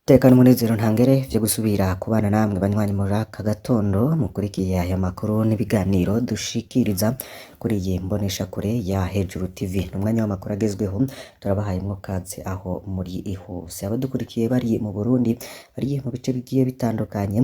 Tekana umunezero ntangere vyo gusubira kubana namwe banywanyi muri aka gatondo mukurikiye aya makuru n'ibiganiro dushikiriza kuri iyi mboneshakure ya Hejuru TV. N'umwanya w'amakuru agezweho turabahayemwo kaze aho muri hose. Abadukurikiye bari mu Burundi, bari mu bice bigiye bitandukanye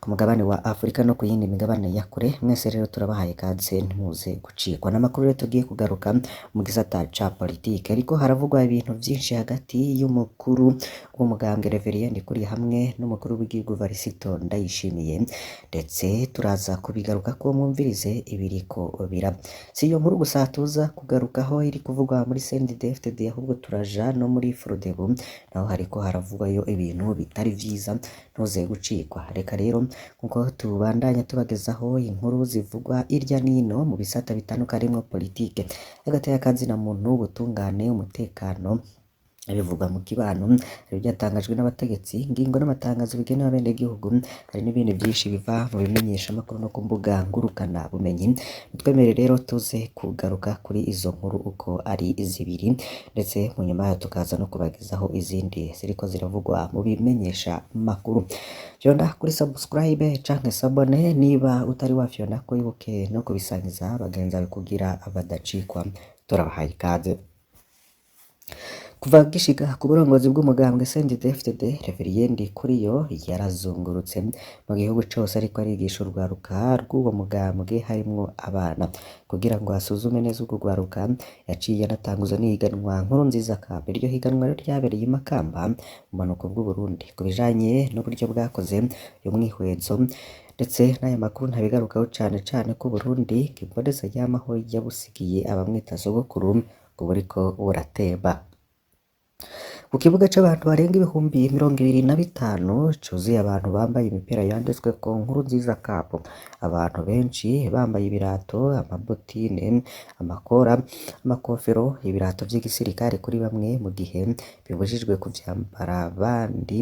ku mugabane wa Afrika no ku yindi migabane ya kure, mwese rero turabahaye kaze ntimuze gucikwa n'amakuru rero tugiye kugaruka mu gisata ca politike. Ariko haravugwa ibintu vyinshi hagati y'umukuru w'umugambwe Reverien Ndikuriye hamwe n'umukuru w'igihugu Varisito Ndayishimiye, ndetse turaza kubigaruka ko mwumvirize ibiriko biraba. Si iyo nkuru gusa tuza kugarukaho iri kuvugwa muri CNDD-FDD, ahubwo turaja no muri Frodebu, naho hariko haravugwayo ibintu bitari vyiza, ntuze gucikwa. Reka rero nkuko tubandanya tubagezaho inkuru zivugwa irya nino mu bisata bitandukanye harimwo politike, hagati y'akazi na muntu, ubutungane, umutekano, bivugwa mu kibano, hari byatangajwe n'abategetsi, ingingo n'amatangazo bigenewe abenegihugu, hari n'ibindi byinshi biva mu bimenyesha amakuru no ku mbuga ngurukana bumenyi. Twemere rero tuze kugaruka kuri izo nkuru uko ari zibiri, ndetse mu nyuma yaho tukaza no kubagezaho izindi ziriko ziravugwa mu bimenyesha makuru. Fyonda kuri subscribe canke sabone niba utari wafyonda ko ibuke no kubisangiza bagenzi bawe kugira abadacikwa. Turabahaye ikaze. Kuva gishiga ku burongozi bw'umugambwe CNDD-FDD, Reverien Ndikuriyo yarazungurutse mu gihugu cose ariko arigisha urwaruka rw'uwo mugambwe harimwo abana, kugira ngo asuzume neza urwo rwaruka. Yaciye anatanguza n'ihiganwa Nkurunziza Cup. Iryo higanwa rero ryabereye i Makamba mu bumanuko bw'Uburundi. Ku bijanye n'uburyo bwakoze uyu mwihwezo ndetse n'aya makuru ntabigarukaho cane ko Burundi kimboneza ryamaho yabusigiye abamwita sogokuru ngo buriko buratemba. Ku kibuga c'abantu barenga ibihumbi 25 cuzuye abantu bambaye imipira yanditsweko Nkurunziza Cup, abantu benshi bambaye ibirato, amabotine, amakora, amakofero, ibirato vy'igisirikare kuri bamwe, mu gihe bibujijwe kuvyambara abandi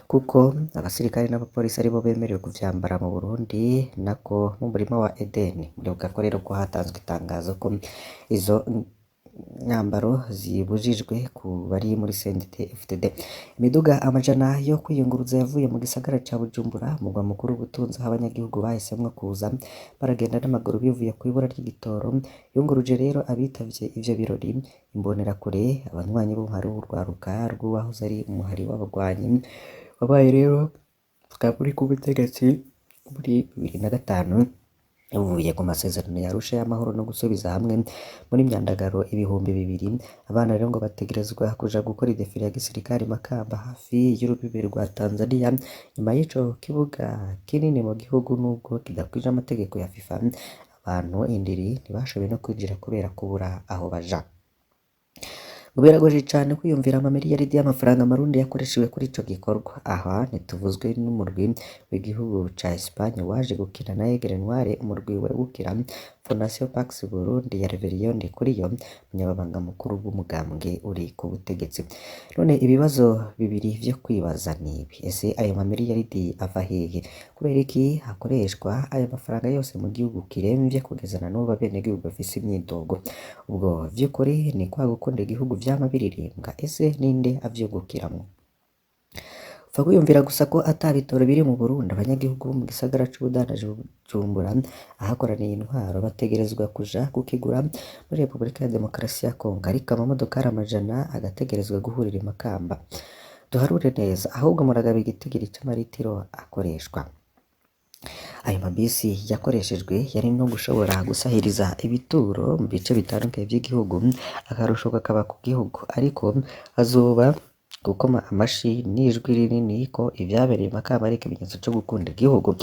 kuko abasirikare n'abapolisi aribo bemerewe kuvyambara mu Burundi, nako mu murima wa Edeni. Muribuka ko rero ko hatanzwe itangazo ko izo nyambaro zibujijwe ku bari muri CNDD-FDD. Imiduga amajana yo kwiyunguruza yavuye mu gisagara ca Bujumbura, mugwa mukuru w'ubutunzi, aho abanyagihugu bahisemwo kuza baragenda n'amaguru bivuye ku ibura ry'igitoro. Yunguruje rero abitavye ivyo birori imbonerakure, abanywanyi b'umuhari w'urwaruka rw'uwahoze ari umuhari w'abagwanyi wabaye rero tukaba uri ku butegetsi muri 2005 uvuye ku masezerano ya Arusha y'amahoro no gusubiza hamwe muri myandagaro 2000. Abana rero ngo bategerezwa kuja gukora idefile ya gisirikare Makamba hafi y'urubibe rwa Tanzania, nyuma y'ico kibuga kinini mu gihugu nubwo kidakwije amategeko ya FIFA. Abantu indiri ntibashoboye no kwinjira kubera kubura aho baja. Biragoye cane kwiyumvira amamiliyaridi y'amafaranga amarundi yakoreshewe kuri ico gikorwa. Aha ntituvuzwe n'umurwi w'igihugu ca Espagne waje gukina na Aigle Noire, umurwi wegukira Fondation Pax Burundi ya Reverien Ndikuriyo, umunyamabanga mukuru w'umugambwe uri ku butegetsi. None ibibazo bibiri vyo kwibaza nibi: ese ayo mamiliyaridi ava hehe? Kubera iki hakoreshwa ayo mafaranga yose mu gihugu kiremvye kugeza na n'ubu abenegihugu bafise imyidogo? Ubwo vy'ukuri ni kwa gukunda igihugu vyama biririmbwa? Ese ninde avyugukiramwo? Upfa kwiyumvira gusa ko ata bitoro biri mu Burundi. Abanyagihugu bo mu gisagara c'ubudandaji Bujumbura ahakoraniye intwaro bategerezwa kuja kukigura muri Repubulika ya Demokarasi ya Kongo, ariko amamodokari amajana agategerezwa guhurira i Makamba. Duharure neza, ahubwo muragaba igitigiri c'amaritiro akoreshwa. Ayo mabisi yakoreshejwe yari no gushobora gusahiriza ibituro mu bice bitandukanye vy'igihugu, akarusho kakaba ku gihugu, ariko azoba gukoma amashi n'ijwi rinini ko ivyabereye i Makamba ari ikimenyetso co gukunda igihugu.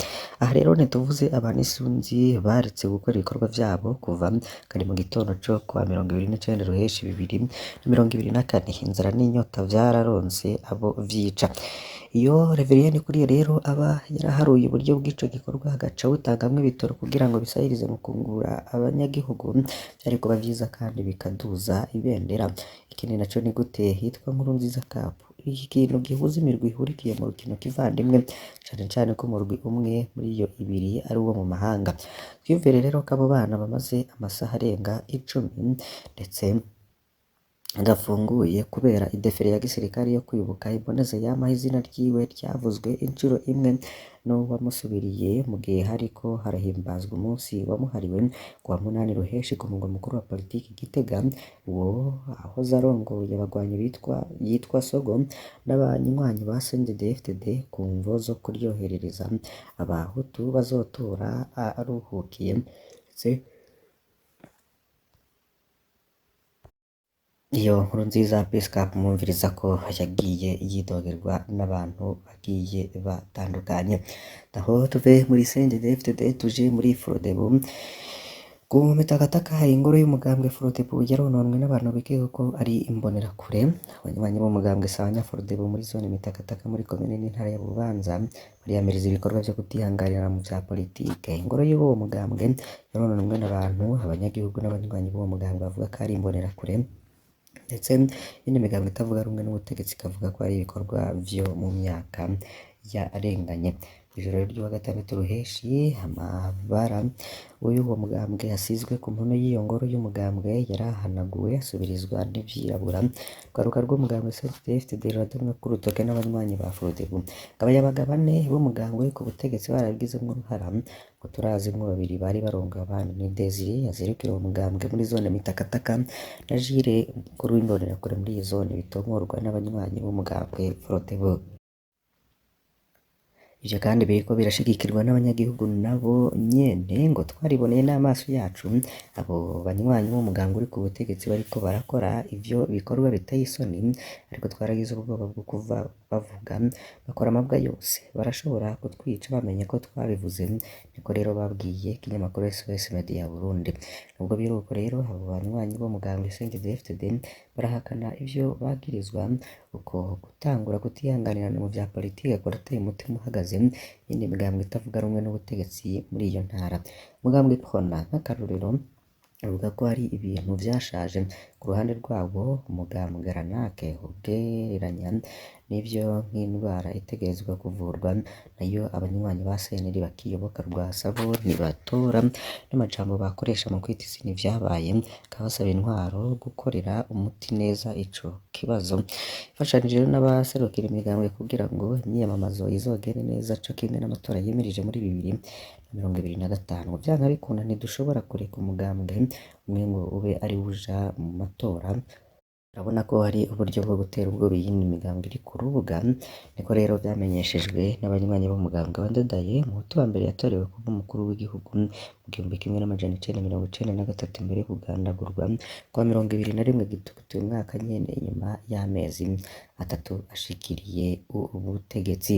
Aha rero ntituvuze abantu isunzi baretse gukora ibikorwa vyabo kuva kare mu gitondo co kuwa 29 Ruheshi 2024. Inzara n'inyota vyararonse abo vyica. Iyo Reverien Ndikuriyo rero aba yaraharuye uburyo bw'ico gikorwa agaca butangamwo ibitoro kugira ngo bisahirize mu kungura abanyagihugu, vyari kuba vyiza kandi bikaduza ibendera. Ikindi naco ni gute hitwa Nkurunziza Cup? Iki kintu gihuza imirwi ihurikiye mu rukino kivandimwe, cane ko umurwi umwe muri iyo ibiri ari uwo mu mahanga. Twiyumvire rero ko abo bana bamaze amasaha arenga 10 ndetse gafunguye kubera ideferi ya gisirikare yo kwibuka imboneza yamaho izina ryiwe ryavuzwe incuro imwe n'uwamusubiriye mu gihe hariko harahimbazwa umunsi wamuhariwe ku wa munani Ruheshi ku mugwa mukuru wa politiki Gitega. Uwo ahoze arongoye abagwanyi yitwa Sogo n'abanywanyi ba CNDD-FDD ku mvo zo kuryoherereza abahutu bazotora aruhukiye ndetse iyo nkuru nziza Peace mwumviriza ko yagiye yidogerwa n'abantu bagiye batandukanye. Naho tuve muri CNDD-FDD tuje muri Frodebu. Ku Mitakataka ingoro y'umugambwe Frodebu yarononwe n'abantu bikekwa ko ari imbonerakure. Abanywanyi b'umugambwe Sawanya Frodebu muri zone Mitakataka muri komine n'intara ya Bubanza bariyamiriza ibikorwa vyo kutihanganira mu vya politike. Ingoro y'uwo mugambwe yarononwe n'abantu, abanyagihugu n'abanywanyi b'uwo mugambwe bavuga ko ari imbonerakure, ndetse indi migambwe itavuga rumwe n'ubutegetsi ikavuga ko ari ibikorwa vyo mu myaka yarenganye. Ijoro ry'uwa gatandatu Ruheshi amabara uwo mugambwe yasizwe ku mpuno y'iyo ngoro y'umugambwe yarahanaguwe asubirizwa n'ivyirabura. Rwaruka rw'umugambwe CNDD-FDD ruradomwa ku rutoke n'abanywanyi ba Frodebu. Abayabaga bane b'umugambwe ku butegetsi barabigizemwo uruhara, ngo turazimwo babiri bari barongoye abandi ni Desire yazirukira uwo mugambwe muri zone Mitakataka na Jire mukuru w'imbonerakure muri iyi zone bitomorwa n'abanywanyi b'umugambwe Frodebu. Ivyo kandi biriko birashigikirwa n'abanyagihugu nabo nyene ngo twariboneye n'amaso yacu abo banywanyi b'umugambwe uri ku butegetsi bariko barakora ivyo bikorwa biteye isoni, ariko twaragize ubwoba bwo kuva bavuga bakora amabwa yose barashobora kutwica bamenye ko twabivuze. Niko rero babwiye ikinyamakuru SOS Media Burundi. Nubwo biruko rero abo banywanyi b'umugambwe CNDD-FDD barahakana ivyo bagirizwa, uko gutangura kutihanganirana mu vya politike kurateye umutima uhagaze iyindi migambwe itavuga rumwe n'ubutegetsi muri iyo ntara. Umugambwe Prona nk'akarorero avuga ko hari ibintu vyashaje ku ruhande rwabo. Umugambwe Ranake ugereranya n'ivyo nk'indwara itegerezwa kuvurwa, nayo abanywanyi ba CNL bakiyoboka Rwasabo ntibatora n'amajambo bakoresha mu kwita izina ivyabaye, kabasaba intwaro gukorera umuti neza ico kibazo. Ifashanije rero n'abaserukira imigambwe kugira ngo imyiyamamazo izogende neza co kimwe n'amatora yimirije muri 2025. Vyanka bikunda ntidushobora kureka umugambwe umwe ngo ube ari uja mu matora. Urabona ko hari uburyo bwo gutera ubwoba iyindi migambwe iri ku rubuga. Niko rero vyamenyeshejwe n'abanywanyi b'umugambwe wa Ndadaye, umuhutu wa mbere yatorewe kuba umukuru w'igihugu mu 1993 imbere yo kugandagurwa kwa 21 Gitugutu uyu mwaka nyene, inyuma y'amezi 3 ashikiriye ubutegetsi.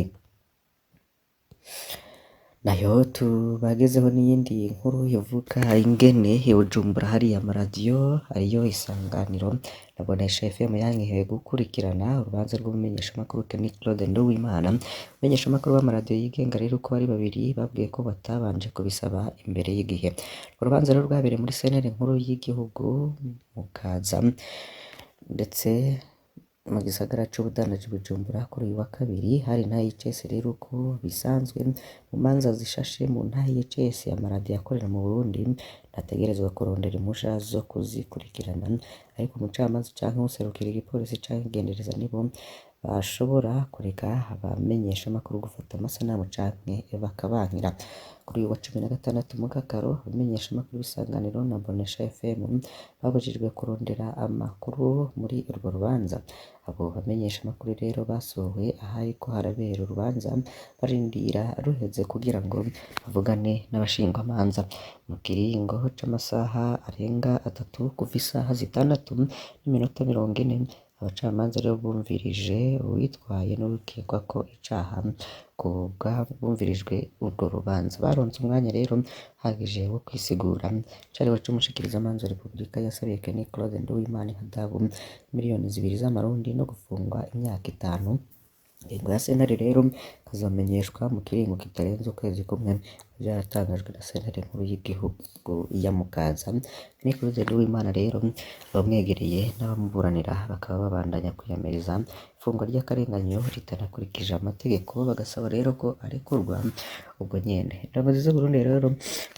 Nayo tubagezeho n'iyindi nkuru yovuga ingene i Bujumbura hariya amaradiyo ariyo Isanganiro na Bonesha FM yankiwe gukurikirana urubanza rw'umumenyeshamakuru Kenny Claude Nduwimana. Umumenyeshamakuru w'amaradiyo yigenga rero uko ari babiri babwiye ko batabanje kubisaba imbere y'igihe. Urubanza rero rwabereye muri sentare nkuru y'igihugu mu Kaza ndetse mu gisagara c'ubudandaji Bujumbura kuri uyu wa kabiri. Hari nta ICS rero uko bisanzwe mu manza zishashe mu nta ICS amaradiyo akorera mu Burundi ntategerezwa kurondera impusha zo kuzikurikirana, ariko umucamanza canke userukira igipolisi canke igendereza nibo bashobora kureka abamenyeshamakuru gufata amasanamu canke bakabankira. Kuri uyu wa 16 Mukakaro abamenyeshamakuru b'Isanganiro na Bonesha FM babujijwe kurondera amakuru muri urwo rubanza. Abo bamenyeshamakuru rero basohowe ahariko harabera urubanza barindira ruheze kugira ngo bavugane n'abashingwamanza mu kiringo c'amasaha arenga 3 kuva isaha 6:40. Abacamanza rero bumvirije uwitwaye n'urukekwa ko icaha kubwa bumvirijwe urwo rubanza. Baronse umwanya rero hagije wo kwisigura. Cariwe c'umushikirizamanza wa Repubulika yasabiye Kenny Claude Nduwimana ihadabu miliyoni 2 z'amarundi no gufungwa imyaka 5. Ingingo ya sentare rero kazomenyeshwa mu kiringo kitarenze ukwezi kumwe. vyaratangajwe na sentare nkuru y'igihugu ya Mukaza. Ni Claude Nduwimana rero abamwegereye n'abamuburanira bakaba babandanya kwiyamiriza ifungwa ry'akarenganyo ritanakurikije amategeko, bagasaba rero ko arekurwa ubwo nyene. Indongozi z'Uburundi rero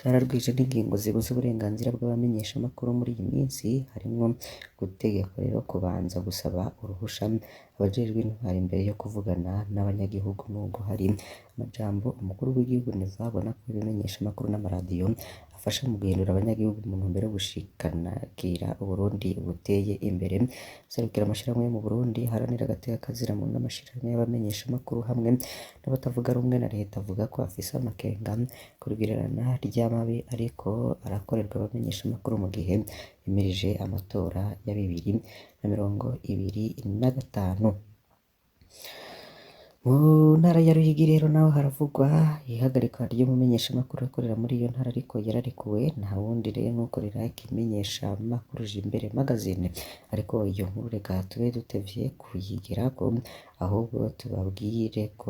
zararwije n'ingingo zibuza uburenganzira bw'abamenyeshamakuru muri iyi minsi, harimwo gutegeka rero kubanza gusaba uruhusha abajejwe intwaro imbere yo kuvugana n'abanyagihugu, nubwo hari amajambo umukuru w'igihugu ntizabona ko ibimenyeshamakuru n'amaradiyo afasha mu guhindura abanyagihugu mu ntumbero yo gushikanagira Uburundi buteye imbere. Serukira amashirahamwe yo mu Burundi haranira agateka kazira muntu n'amashirahamwe y'abamenyeshamakuru hamwe n'abatavuga rumwe na leta avuga ko afise amakenga ku rwirirana ry'amabi ariko arakorerwa abamenyeshamakuru mu gihe yimirije amatora ya 2025. Mu ntara ya Ruyigi rero naho haravugwa ihagarikwa ry'umumenyeshamakuru akorera muri iyo ntara ariko yararekuwe, nta wundi rero n'ukorera ikimenyeshamakuru Jimbere Magazine. Ariko iyo nkuru reka tube dutevye kuyigerako, ahubwo tubabwire ko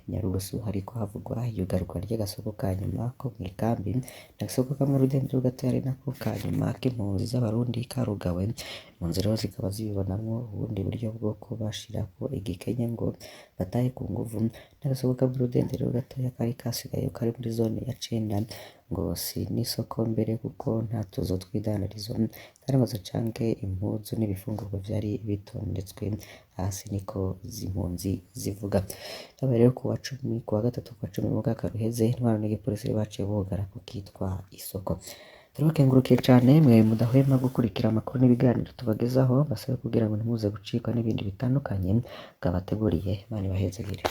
Nyarugusu hariko havugwa iyugarwa ry'agasoko ka nyuma ko mw'ikambi, n'agasoko kamwe Rudenderi gatoya ari nako ka nyuma k'impunzi z'abarundi karugawe. Mu nzira zikaba zibibonamwo ubundi buryo bwo kubashirako igikenye ngo batahe ku nguvu. N'agasoko kamwe Rudenderi gatoya kari kasigaye kari muri zone ya Cenda ngo si n'isoko mbere kuko nta tuzu tw'idandarizo taramaze canke impuzu n'ibifungurwa vyari bitondetswe hasi, niko z'impunzi zivuga. Yabaye rero kuwa 3/10/10 mu mwaka ruheze intwaro n'igipolisi baciye bugara ku kitwa isoko. Turabakengurukiye cane mwe mudahwema gukurikira amakuru n'ibiganiro tubagezaho, basabe kugira ngo ntimuze gucikwa n'ibindi bitandukanye bwabateguriye. Imana ibahezagire.